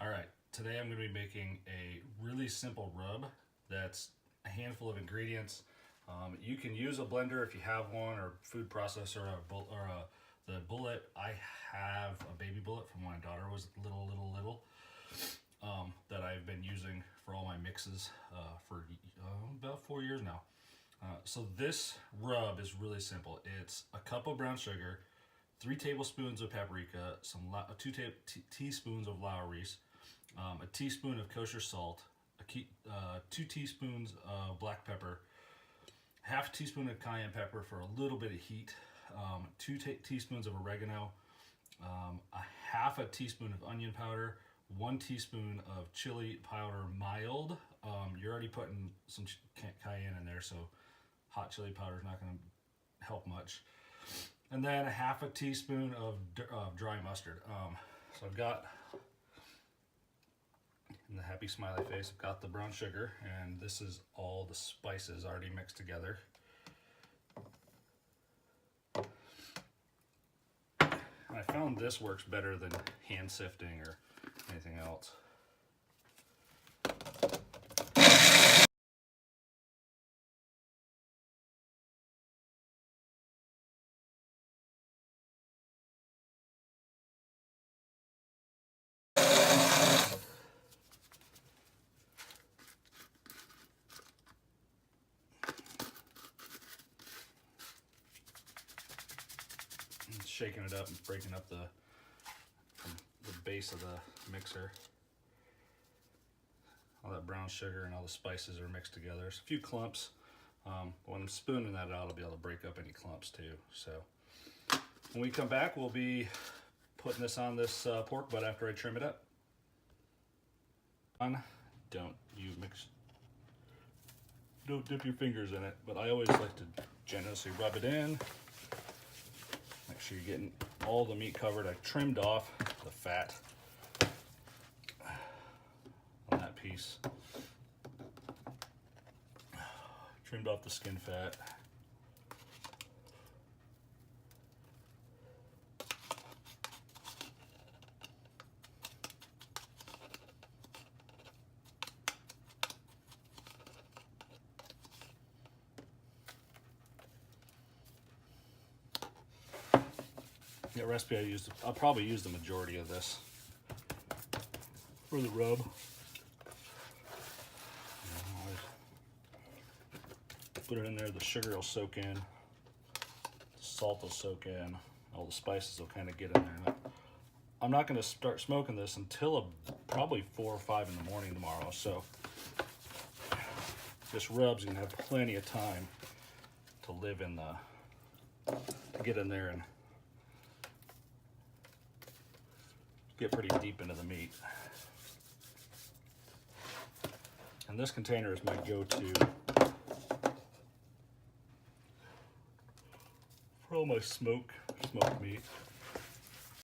Alright, today I'm going to be making a really simple rub that's a handful of ingredients. You can use a blender if you have one, or food processor, the bullet. I have a baby bullet from when my daughter was little, that I've been using for all my mixes for about 4 years now. So this rub is really simple. It's a cup of brown sugar, 3 tablespoons of paprika, 2 teaspoons of Lawry's, a teaspoon of kosher salt, 2 teaspoons of black pepper, half a teaspoon of cayenne pepper for a little bit of heat, 2 teaspoons of oregano, a half a teaspoon of onion powder, 1 teaspoon of chili powder mild. You're already putting some cayenne in there, so hot chili powder is not going to help much. And then a half a teaspoon of dry mustard. So I've got, in the happy smiley face, I've got the brown sugar, and this is all the spices already mixed together. And I found this works better than hand sifting or anything else. Shaking it up and breaking up the base of the mixer. All that brown sugar and all the spices are mixed together. There's a few clumps. When I'm spooning that out, I'll be able to break up any clumps too. So when we come back, we'll be putting this on this pork butt after I trim it up. Don't dip your fingers in it, but I always like to generously rub it in. Make sure you're getting all the meat covered. I trimmed off the fat on that piece. Trimmed off the skin fat. The recipe I used, I'll probably use the majority of this for the rub. Put it in there, the sugar will soak in, the salt will soak in, all the spices will kind of get in there. I'm not going to start smoking this until probably 4 or 5 in the morning tomorrow, so this rub's going to have plenty of time to live in to get in there and get pretty deep into the meat. And this container is my go-to for all my smoked meat.